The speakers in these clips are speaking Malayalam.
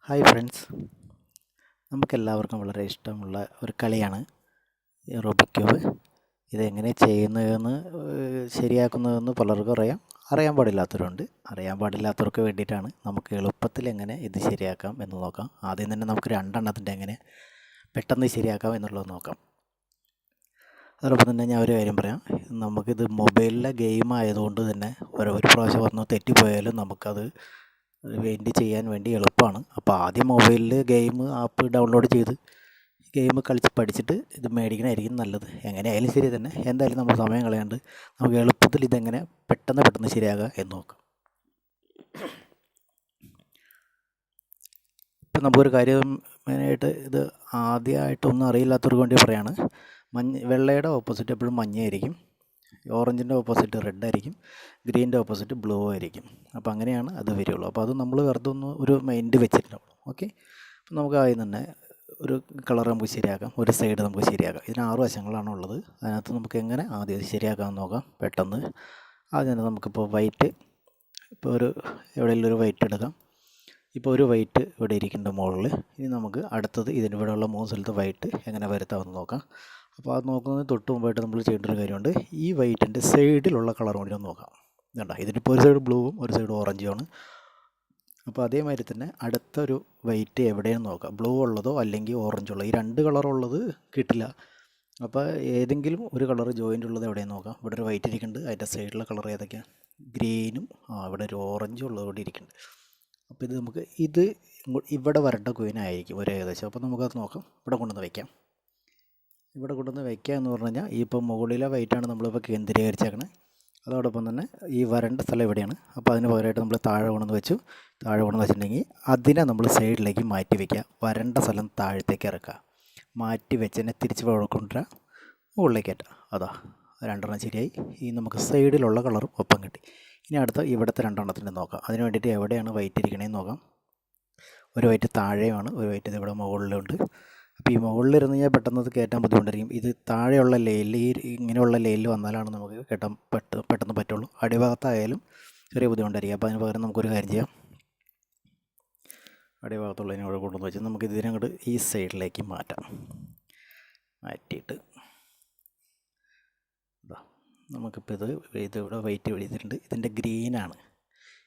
ഹായ് ഫ്രണ്ട്സ്, നമുക്കെല്ലാവർക്കും വളരെ ഇഷ്ടമുള്ള ഒരു കളിയാണ് ഈ റൂബിക് ക്യൂബ്. ഇതെങ്ങനെ ചെയ്യുന്നതെന്ന് ശരിയാക്കുന്നതെന്ന് പലർക്കും അറിയാൻ പാടില്ലാത്തവരുണ്ട്. അറിയാൻ പാടില്ലാത്തവർക്ക് വേണ്ടിയിട്ടാണ് നമുക്ക് എളുപ്പത്തിൽ എങ്ങനെ ഇത് ശരിയാക്കാം എന്ന് നോക്കാം. ആദ്യം തന്നെ നമുക്ക് രണ്ടെണ്ണത്തിൻ്റെ എങ്ങനെ പെട്ടെന്ന് ശരിയാക്കാം എന്നുള്ളത് നോക്കാം. അതോടൊപ്പം തന്നെ ഞാൻ ഒരു കാര്യം പറയാം, നമുക്കിത് മൊബൈലിലെ ഗെയിം ആയതുകൊണ്ട് തന്നെ ഒരു പ്രാവശ്യം വന്ന് തെറ്റിപ്പോയാലും നമുക്കത് വേണ്ടി ചെയ്യാൻ വേണ്ടി എളുപ്പമാണ്. അപ്പോൾ ആദ്യം മൊബൈലിൽ ഗെയിം ആപ്പ് ഡൗൺലോഡ് ചെയ്ത് ഗെയിം കളിച്ച് പഠിച്ചിട്ട് ഇത് മേടിക്കണമായിരിക്കും നല്ലത്. എങ്ങനെയായാലും ശരി തന്നെ. എന്തായാലും നമ്മൾ സമയം കളയാണ്ട് നമുക്ക് എളുപ്പത്തിൽ ഇതെങ്ങനെ പെട്ടെന്ന് ശരിയാകുക എന്ന് നോക്കാം. ഇപ്പം നമുക്കൊരു കാര്യം മെയിനായിട്ട് ഇത് ആദ്യമായിട്ടൊന്നും അറിയില്ലാത്തവർക്ക് വേണ്ടി പറയാണ്. വെള്ളയുടെ ഓപ്പോസിറ്റ് എപ്പോഴും മഞ്ഞയായിരിക്കും, ഓറഞ്ചിൻ്റെ ഓപ്പോസിറ്റ് റെഡ് ആയിരിക്കും, ഗ്രീൻ്റെ ഓപ്പോസിറ്റ് ബ്ലൂ ആയിരിക്കും. അപ്പോൾ അങ്ങനെയാണ് അത് വരികയുള്ളൂ. അപ്പോൾ അത് നമ്മൾ വെറുതെ ഒന്ന് ഒരു മൈൻഡ് വെച്ചിട്ടുണ്ടാവും. ഓക്കെ, അപ്പോൾ നമുക്ക് ആദ്യം തന്നെ ഒരു കളർ നമുക്ക് ശരിയാക്കാം, ഒരു സൈഡ് നമുക്ക് ശരിയാക്കാം. ഇതിന് 6 വശങ്ങളാണ് ഉള്ളത്. അതിനകത്ത് നമുക്ക് എങ്ങനെ ആദ്യം അത് ശരിയാക്കാമെന്ന് നോക്കാം പെട്ടെന്ന്. ആദ്യം തന്നെ നമുക്കിപ്പോൾ വൈറ്റ്, ഇപ്പോൾ എവിടെയെങ്കിലും ഒരു വൈറ്റ് എടുക്കാം. ഇപ്പോൾ ഒരു വൈറ്റ് ഇവിടെ ഇരിക്കുന്നുണ്ട് മുകളിൽ. ഇനി നമുക്ക് അടുത്തത് ഇതിൻ്റെ ഇവിടെയുള്ള 3 സ്ഥലത്ത് വൈറ്റ് എങ്ങനെ വരുത്താമെന്ന് നോക്കാം. അപ്പോൾ അത് നോക്കുന്നതിന് തൊട്ട് മുമ്പായിട്ട് നമ്മൾ ചെയ്യേണ്ട ഒരു കാര്യമുണ്ട്. ഈ വൈറ്റിൻ്റെ സൈഡിലുള്ള കളർ കൂടി ഒന്ന് നോക്കാം. വേണ്ട, ഇതിനിപ്പോൾ ഒരു സൈഡ് ബ്ലൂവും ഒരു സൈഡ് ഓറഞ്ചുമാണ്. അപ്പോൾ അതേമാതിരി തന്നെ അടുത്തൊരു വൈറ്റ് എവിടെയെന്ന് നോക്കാം. ബ്ലൂ ഉള്ളതോ അല്ലെങ്കിൽ ഓറഞ്ച് ഉള്ളതോ, ഈ 2 കളറുള്ളത് കിട്ടില്ല. അപ്പോൾ ഏതെങ്കിലും ഒരു കളർ ജോയിൻ്റ് ഉള്ളത് എവിടെയെന്ന് നോക്കാം. ഇവിടെ ഒരു വൈറ്റ് ഇരിക്കുന്നുണ്ട്, അതിൻ്റെ സൈഡിലുള്ള കളർ ഏതൊക്കെയാണ്? ഗ്രീനും ഇവിടെ ഒരു ഓറഞ്ചും ഉള്ളത് കൂടി ഇരിക്കുന്നുണ്ട്. അപ്പോൾ ഇത് ഇവിടെ വരേണ്ട കോയിനായിരിക്കും ഒരു ഏകദേശം. അപ്പോൾ നമുക്കത് നോക്കാം. ഇവിടെ കൊണ്ടുവന്ന് വയ്ക്കാം. ഇവിടെ കൊണ്ടുവന്ന് വയ്ക്കുക എന്ന് പറഞ്ഞു കഴിഞ്ഞാൽ ഇപ്പോൾ മുകളിലെ വൈറ്റാണ് നമ്മളിപ്പോൾ കേന്ദ്രീകരിച്ചേക്കണേ. അതോടൊപ്പം തന്നെ ഈ വരേണ്ട സ്ഥലം എവിടെയാണ്. അപ്പോൾ അതിന് പകരമായിട്ട് നമ്മൾ താഴെ കൊണ്ടുവന്ന് വെച്ചു. താഴെ കൊണ്ടുവന്ന് വെച്ചിട്ടുണ്ടെങ്കിൽ അതിനെ നമ്മൾ സൈഡിലേക്ക് മാറ്റി വയ്ക്കുക. വരേണ്ട സ്ഥലം താഴത്തേക്ക് ഇറക്കുക. മാറ്റി വെച്ചതിനെ തിരിച്ച് കൊണ്ടുവരിക, മുകളിലേക്ക് കയറ്റുക. അതാ 2 ശരിയായി. ഈ നമുക്ക് സൈഡിലുള്ള കളറും ഒപ്പം കിട്ടി. ഇനി അടുത്ത ഇവിടുത്തെ 2 നോക്കാം. അതിന് വേണ്ടിയിട്ട് എവിടെയാണ് വൈറ്റ് ഇരിക്കണേന്ന് നോക്കാം. ഒരു വൈറ്റ് താഴെയാണ്, ഒരു വൈറ്റ് ഇവിടെ മുകളിലുണ്ട്. അപ്പോൾ ഈ മുകളിലിരുന്ന് കഴിഞ്ഞാൽ പെട്ടെന്ന് അത് കയറ്റാൻ ബുദ്ധിമുട്ടായിരിക്കും. ഇത് താഴെയുള്ള ലെയിലിൽ, ഇങ്ങനെയുള്ള ലെയിലിൽ വന്നാലാണ് നമുക്ക് കയറ്റാൻ പെട്ടെന്ന് പറ്റുള്ളൂ. അടിഭാഗത്തായാലും ചെറിയ ബുദ്ധിമുട്ടായിരിക്കും. അപ്പോൾ അതിന് പകരം നമുക്കൊരു കാര്യം ചെയ്യാം. അടിഭാഗത്തുള്ളതിനെ ഇവിടെ കൊണ്ടുവന്ന് വെച്ച് നമുക്ക് ഇതിനങ്ങോട്ട് ഈ സൈഡിലേക്ക് മാറ്റാം. മാറ്റിയിട്ട് നമുക്കിപ്പോൾ ഇതിവിടെ വൈറ്റ് എഴുതിയിട്ടുണ്ട്. ഇതിൻ്റെ ഗ്രീനാണ്,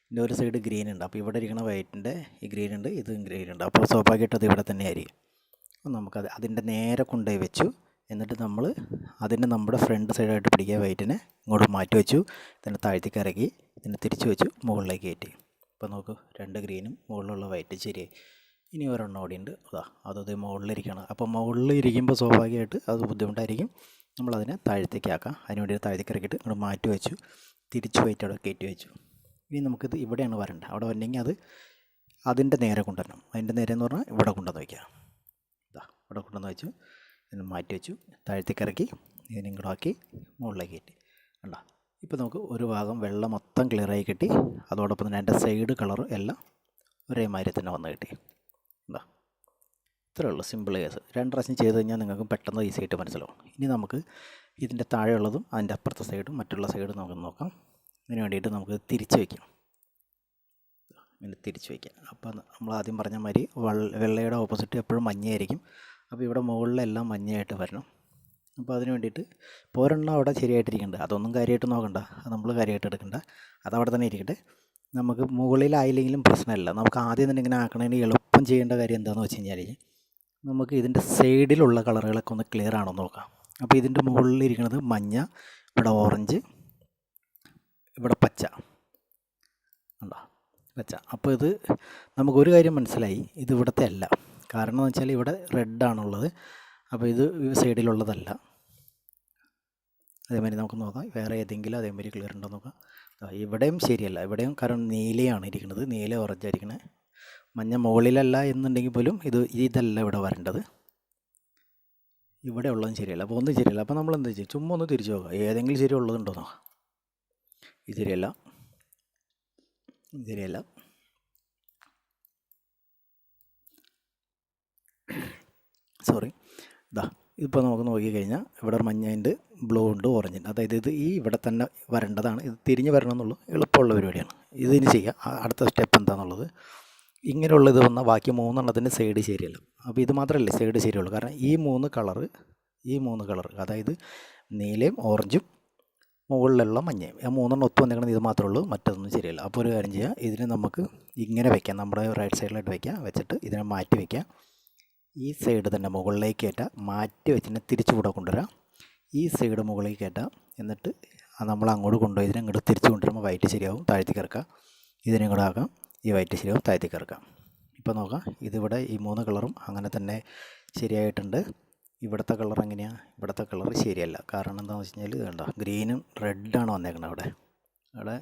ഇതിൻ്റെ ഒരു സൈഡ് ഗ്രീൻ ഉണ്ട്. അപ്പോൾ ഇവിടെ ഇരിക്കുന്ന വൈറ്റിൻ്റെ ഈ ഗ്രീൻ ഉണ്ട്, ഇതും ഗ്രീൻ ഉണ്ട്. അപ്പോൾ സ്വാഭാവികമായിട്ട് അത് ഇവിടെ തന്നെ ആയിരിക്കും. അപ്പോൾ നമുക്കത് അതിൻ്റെ നേരെ കൊണ്ടുപോയി വെച്ചു. എന്നിട്ട് നമ്മൾ അതിനെ നമ്മുടെ ഫ്രണ്ട് സൈഡായിട്ട് പിടിക്കുക. വൈറ്റിനെ ഇങ്ങോട്ട് മാറ്റി വെച്ചു. ഇതിനെ താഴ്ത്തേക്ക് ഇറക്കി, ഇതിനെ തിരിച്ച് വെച്ചു, മുകളിലേക്ക് കയറ്റി. ഇപ്പോൾ നോക്കൂ, 2 ഗ്രീനും മുകളിലുള്ള വൈറ്റ് ശരിയായി. ഇനി ഒരെണ്ണം കൂടിയുണ്ട്. അതത് മുകളിലിരിക്കണം. അപ്പോൾ മുകളിലിരിക്കുമ്പോൾ സ്വാഭാവികമായിട്ട് അത് ബുദ്ധിമുട്ടായിരിക്കും. നമ്മളതിനെ താഴത്തേക്ക് ആക്കാം. അതിന് വേണ്ടി താഴത്തേക്ക് ഇറക്കിയിട്ട് ഇങ്ങോട്ട് മാറ്റി വെച്ചു, തിരിച്ച് വൈറ്റ് അവിടെ കയറ്റി വെച്ചു. ഇനി നമുക്കിത് ഇവിടെയാണ് വരേണ്ടത്. അവിടെ വരണമെങ്കിൽ അത് അതിൻ്റെ നേരെ കൊണ്ടുവരണം. അതിൻ്റെ നേരെ എന്ന് പറഞ്ഞാൽ ഇവിടെ കൊണ്ടുവന്ന് വയ്ക്കുക. ഇവിടെ കൊണ്ടുവന്ന് വെച്ചു, ഇതിന് മാറ്റി വെച്ചു, താഴത്തേക്ക് ഇറക്കി, ഇതിനെ ഇങ്ങോട്ട് ആക്കി, മുകളിലേക്ക് കയറ്റി. കണ്ടോ, ഇപ്പോൾ നമുക്ക് ഒരു ഭാഗം വെള്ളം മൊത്തം ക്ലിയറായി കിട്ടി. അതോടൊപ്പം തന്നെ അതിൻ്റെ സൈഡ് കളർ എല്ലാം ഒരേമാതിരി തന്നെ വന്ന് കിട്ടി. എന്താ, ഇത്രയേ ഉള്ളൂ, സിമ്പിൾ കേസ്. 2 പ്രാവശ്യം ചെയ്ത് കഴിഞ്ഞാൽ നിങ്ങൾക്ക് പെട്ടെന്ന് ഈസി ആയിട്ട് മനസ്സിലാവും. ഇനി നമുക്ക് ഇതിൻ്റെ താഴെയുള്ളതും അതിൻ്റെ അപ്പുറത്തെ സൈഡും മറ്റുള്ള സൈഡും നമുക്ക് നോക്കാം. ഇതിന് വേണ്ടിയിട്ട് നമുക്ക് തിരിച്ച് വയ്ക്കാം. ഇങ്ങനെ തിരിച്ച് വയ്ക്കാം. അപ്പോൾ നമ്മൾ ആദ്യം പറഞ്ഞ മാതിരി വെള്ളയുടെ ഓപ്പോസിറ്റ് എപ്പോഴും മഞ്ഞയായിരിക്കും. അപ്പോൾ ഇവിടെ മുകളിലെല്ലാം മഞ്ഞയായിട്ട് വരണം. അപ്പോൾ അതിന് വേണ്ടിയിട്ട് പോരെണ്ണം അവിടെ ശരിയായിട്ടിരിക്കുന്നുണ്ട്. അതൊന്നും കാര്യമായിട്ട് നോക്കണ്ട, അത് നമ്മൾ കാര്യമായിട്ട് എടുക്കണ്ട, അതവിടെ തന്നെ ഇരിക്കട്ടെ. നമുക്ക് മുകളിലായില്ലെങ്കിലും പ്രശ്നമില്ല. നമുക്ക് ആദ്യം തന്നെ ഇങ്ങനെ ആക്കണതിന് എളുപ്പം ചെയ്യേണ്ട കാര്യം എന്താണെന്ന് വെച്ച് കഴിഞ്ഞാൽ, നമുക്ക് ഇതിൻ്റെ സൈഡിലുള്ള കളറുകളൊക്കെ ഒന്ന് ക്ലിയർ ആണോ നോക്കാം. അപ്പോൾ ഇതിൻ്റെ മുകളിലിരിക്കുന്നത് മഞ്ഞ, ഇവിടെ ഓറഞ്ച്, ഇവിടെ പച്ച ഉണ്ടോ, പച്ച. അപ്പോൾ ഇത് നമുക്കൊരു കാര്യം മനസ്സിലായി, ഇത് ഇവിടുത്തെ അല്ല. കാരണം എന്ന് വെച്ചാൽ ഇവിടെ റെഡാണുള്ളത്. അപ്പോൾ ഇത് സൈഡിലുള്ളതല്ല. അതേമാതിരി നമുക്ക് നോക്കാം, വേറെ ഏതെങ്കിലും അതേമാതിരി ക്ലിയർ ഉണ്ടോ നോക്കാം. ഇവിടെയും ശരിയല്ല, ഇവിടെയും കാരണം നീലയാണ് ഇരിക്കുന്നത്, നീല ഓറഞ്ചായിരിക്കണേ. മഞ്ഞ മുകളിലല്ല എന്നുണ്ടെങ്കിൽ പോലും ഇതല്ല ഇവിടെ വരേണ്ടത്. ഇവിടെ ഉള്ളതും ശരിയല്ല. അപ്പോൾ ഒന്നും ശരിയല്ല. അപ്പോൾ നമ്മൾ എന്താ ചെയ്യുക, ചുമ്മാ ഒന്ന് തിരിച്ചു നോക്കുക, ഏതെങ്കിലും ശരി ഉള്ളതുണ്ടോ നോക്കാം. ഇത് ശരിയല്ല, ശരിയല്ല. സോറി, ഇപ്പോൾ നമുക്ക് നോക്കിക്കഴിഞ്ഞാൽ ഇവിടെ മഞ്ഞയുണ്ട്, ബ്ലൂ ഉണ്ട്, ഓറഞ്ച് ഉണ്ട്. അതായത് ഇത് ഇവിടെ തന്നെ വരേണ്ടതാണ്. ഇത് തിരിഞ്ഞ് വരണം എന്നുള്ളൂ, എളുപ്പമുള്ള പരിപാടിയാണ്. ഇതിന് ചെയ്യുക. അടുത്ത സ്റ്റെപ്പ് എന്താണെന്നുള്ളത്, ഇങ്ങനെയുള്ളത് വന്നാൽ ബാക്കി 3 സൈഡ് ശരിയല്ല. അപ്പോൾ ഇത് മാത്രമല്ലേ സൈഡ് ശരിയുള്ളൂ. കാരണം ഈ 3 കളർ അതായത് നീലയും ഓറഞ്ചും മുകളിലുള്ള മഞ്ഞയും ആ 3 ഒത്തു വന്നിരിക്കുന്നത് ഇത് മാത്രമേ ഉള്ളൂ, മറ്റൊന്നും ശരിയല്ല. അപ്പോൾ ഒരു കാര്യം ചെയ്യുക, ഇതിനെ നമുക്ക് ഇങ്ങനെ വെക്കാം, നമ്മുടെ റൈറ്റ് സൈഡിലായിട്ട് വെക്കാം. വെച്ചിട്ട് ഇതിനെ മാറ്റി വെക്കാം. ഈ സൈഡ് തന്നെ മുകളിലേക്ക് കയറ്റാം, മാറ്റി വെച്ചിട്ട് തിരിച്ചു കൂടെ കൊണ്ടുവരാം. ഈ സൈഡ് മുകളിലേക്ക് കയറ്റാം, എന്നിട്ട് നമ്മൾ അങ്ങോട്ട് കൊണ്ടുപോയി ഇതിനെ ഇങ്ങോട്ട് തിരിച്ചു കൊണ്ടുവരുമ്പോൾ വൈറ്റ് ശരിയാവും, താഴ്ത്തേക്ക് ഇറക്കാം. ഇതിനെ കൂടെ ആക്കാം, ഈ വൈറ്റ് ശരിയാവും, താഴ്ത്തേക്ക് ഇറക്കാം. ഇപ്പോൾ നോക്കാം, ഇതിവിടെ ഈ 3 കളറും അങ്ങനെ തന്നെ ശരിയായിട്ടുണ്ട്. ഇവിടുത്തെ കളർ എങ്ങനെയാണ്? ഇവിടുത്തെ കളർ ശരിയല്ല. കാരണം എന്താണെന്ന് വെച്ച് കഴിഞ്ഞാൽ ഇതുണ്ടോ, ഗ്രീനും റെഡാണ് വന്നേക്കുന്നത്. അവിടെ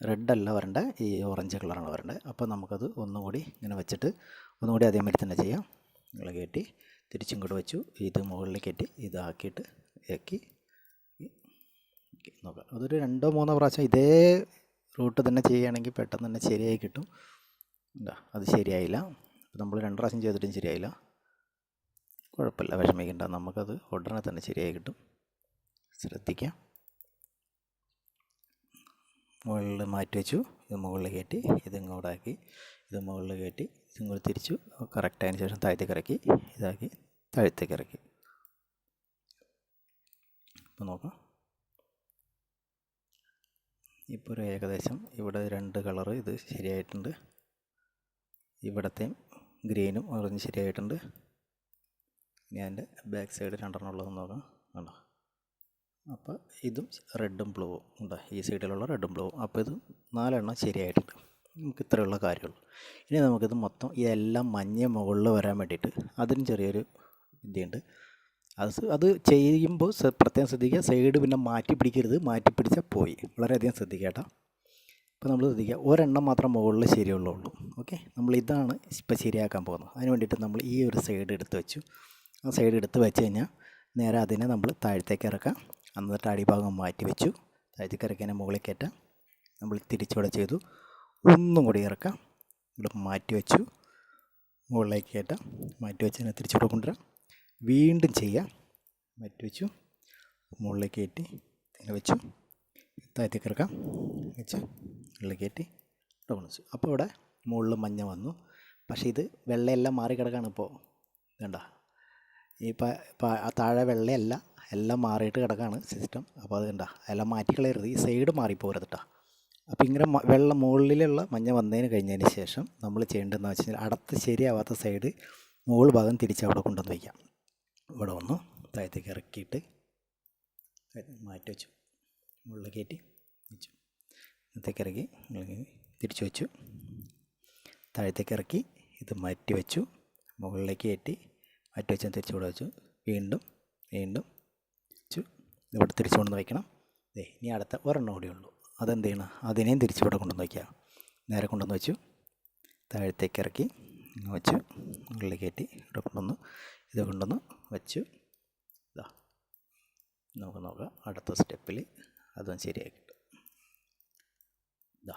റെഡല്ല വരേണ്ട, ഈ ഓറഞ്ച് കളറാണ് വരേണ്ടത്. അപ്പോൾ നമുക്കത് ഒന്നുകൂടി ഇങ്ങനെ വെച്ചിട്ട് ഒന്നുകൂടി അതേമാതിരി തന്നെ ചെയ്യാം. നിങ്ങൾ കയറ്റി തിരിച്ചും കൂടെ വെച്ചു, ഇത് മുകളിലേക്ക് കയറ്റി ഇതാക്കിയിട്ട് ഇറക്കി നോക്കാം. അതൊരു 2-3 പ്രാവശ്യം ഇതേ റൂട്ട് തന്നെ ചെയ്യുകയാണെങ്കിൽ പെട്ടെന്ന് തന്നെ ശരിയായി കിട്ടും. എന്താ അത് ശരിയായില്ല, നമ്മൾ 2 പ്രാവശ്യം ചെയ്തിട്ടും ശരിയായില്ല. കുഴപ്പമില്ല, വിഷമിക്കേണ്ട, നമുക്കത് ഉടനെ തന്നെ ശരിയായി കിട്ടും. ശ്രദ്ധിക്കാം. മുകളിൽ മാറ്റി വെച്ചു, ഇത് മുകളിൽ കയറ്റി ഇതിങ്ങോട്ടാക്കി, ഇത് മുകളിൽ കയറ്റി ഇതിങ്ങോട്ട് തിരിച്ചു കറക്റ്റായതിന് ശേഷം താഴത്തേക്ക് ഇറക്കി ഇതാക്കി താഴത്തേക്ക് ഇറക്കി. ഇപ്പോൾ നോക്കാം, ഇപ്പോൾ ഒരു ഏകദേശം ഇവിടെ 2 കളറ് ഇത് ശരിയായിട്ടുണ്ട്. ഇവിടത്തെയും ഗ്രീനും ഓറഞ്ച് ശരിയായിട്ടുണ്ട്. ഇനി അതിൻ്റെ ബാക്ക് സൈഡ് 2 ഉള്ളതെന്ന് നോക്കാം. കണ്ടോ, അപ്പോൾ ഇതും റെഡും ബ്ലൂവും ഉണ്ടോ, ഈ സൈഡിലുള്ള റെഡും ബ്ലൂവും. അപ്പോൾ ഇത് 4 ശരിയായിട്ടുണ്ട്. നമുക്ക് ഇത്രയുള്ള കാര്യമുള്ളൂ. ഇനി നമുക്കിത് മൊത്തം ഇതെല്ലാം മഞ്ഞ മുകളിൽ വരാൻ വേണ്ടിയിട്ട് അതിന് ചെറിയൊരു വിദ്യയുണ്ട്. അത് ചെയ്യുമ്പോൾ പ്രത്യേകം ശ്രദ്ധിക്കുക, സൈഡ് പിന്നെ മാറ്റി പിടിക്കരുത്. മാറ്റി പിടിച്ചാൽ പോയി. വളരെയധികം ശ്രദ്ധിക്കുക കേട്ടോ. ഇപ്പോൾ നമ്മൾ ശ്രദ്ധിക്കുക, ഒരെണ്ണം മാത്രം മുകളിൽ ശരിയുള്ളൂ. ഓക്കെ, നമ്മൾ ഇതാണ് ഇപ്പോൾ ശരിയാക്കാൻ പോകുന്നത്. അതിന് വേണ്ടിയിട്ട് നമ്മൾ ഈ ഒരു സൈഡ് എടുത്ത് വെച്ചു. ആ സൈഡ് എടുത്ത് വെച്ച് കഴിഞ്ഞാൽ നേരെ അതിനെ നമ്മൾ താഴത്തേക്ക് ഇറക്കാം. എന്നിട്ട് അടിഭാഗം മാറ്റി വെച്ചു, താഴത്തേക്ക് ഇറക്കിയതിനെ മുകളിൽ കയറ്റാം. നമ്മൾ തിരിച്ചുകൂടെ ചെയ്തു, ഒന്നും കൂടി ഇറക്കാം. ഇവിടെ മാറ്റി വെച്ചു, മുകളിലേക്ക് കയറ്റാം. മാറ്റി വെച്ചതിനെ തിരിച്ചുകൂടെ കൊണ്ടുവരാം. വീണ്ടും ചെയ്യാം, മാറ്റി വെച്ചു, മുകളിലേക്ക് കയറ്റി ഇങ്ങനെ വെച്ചു, താഴത്തേക്ക് ഇറക്കാം, വെച്ച് മുകളിൽ കയറ്റി ഇവിടെ കൊണ്ടുവച്ചു. അപ്പോൾ ഇവിടെ മുകളിൽ മഞ്ഞ വന്നു. പക്ഷേ ഇത് വെള്ളയെല്ലാം മാറി കിടക്കാണ്. ഇപ്പോൾ വേണ്ട, ഈ താഴെ വെള്ളയല്ല, എല്ലാം മാറിയിട്ട് കിടക്കാണ് സിസ്റ്റം. അപ്പോൾ അത് കണ്ട, എല്ലാം മാറ്റിക്കളയരുത്, ഈ സൈഡ് മാറിപ്പോകരുത് കേട്ടോ. അപ്പോൾ ഇങ്ങനെ വെള്ളം മുകളിലുള്ള മഞ്ഞ വന്നതിന് കഴിഞ്ഞതിന് ശേഷം നമ്മൾ ചെയ്യേണ്ടതെന്ന് വെച്ച് കഴിഞ്ഞാൽ അടുത്ത് ശരിയാവാത്ത സൈഡ് മുകൾ ഭാഗം തിരിച്ച് അവിടെ കൊണ്ടുവന്ന് വയ്ക്കാം. ഇവിടെ വന്നു താഴത്തേക്ക് ഇറക്കിയിട്ട് മാറ്റി വെച്ചു, മുകളിൽ കയറ്റി വെച്ചു, താഴത്തേക്ക് ഇറക്കി തിരിച്ചു വെച്ചു, താഴത്തേക്ക് ഇറക്കി ഇത് മാറ്റി വെച്ചു, മുകളിലേക്ക് കയറ്റി മാറ്റി വെച്ചാൽ തിരിച്ചു കൂടെ വെച്ചു, വീണ്ടും വെച്ചു, ഇവിടെ തിരിച്ചു കൊണ്ടുവന്ന് വയ്ക്കണം. ഇനി അടുത്ത ഒരെണ്ണം കൂടിയേ ഉള്ളൂ. അതെന്ത് ചെയ്യണം, അതിനെയും തിരിച്ചിവിടെ കൊണ്ടുവന്ന് വയ്ക്കുക. നേരെ കൊണ്ടുവന്ന് വെച്ചു, താഴത്തേക്ക് ഇറക്കി വെച്ചു, മുകളിൽ കയറ്റി ഇവിടെ കൊണ്ടുവന്ന് ഇത് കൊണ്ടുവന്ന് വെച്ചു. ഇതാ നമുക്ക് നോക്കാം, അടുത്ത സ്റ്റെപ്പിൽ അതും ശരിയായി കിട്ടും. ഇതാ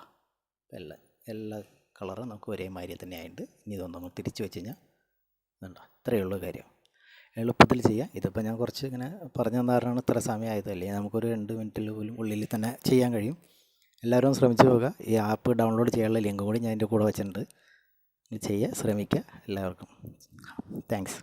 എല്ലാ കളറും നമുക്ക് ഒരേമാതിരി തന്നെ ആയിട്ട്. ഇനി ഇതൊന്നും നമ്മൾ തിരിച്ച് വെച്ച് കഴിഞ്ഞാൽ വേണ്ട, ഇത്രയേ ഉള്ളൂ കാര്യം. എളുപ്പത്തിൽ ചെയ്യാം. ഇതിപ്പോൾ ഞാൻ കുറച്ച് ഇങ്ങനെ പറഞ്ഞു തന്ന കാരണമാണ് ഇത്ര സമയമായതല്ലേ. നമുക്കൊരു 2 മിനിറ്റിൽ പോലും ഉള്ളിൽ തന്നെ ചെയ്യാൻ കഴിയും. എല്ലാവരും ശ്രമിച്ചു പോകുക. ഈ ആപ്പ് ഡൗൺലോഡ് ചെയ്യാനുള്ള ലിങ്ക് കൂടി ഞാൻ എൻ്റെ കൂടെ വെച്ചിട്ടുണ്ട്. ചെയ്യുക, ശ്രമിക്കുക. എല്ലാവർക്കും താങ്ക്സ്.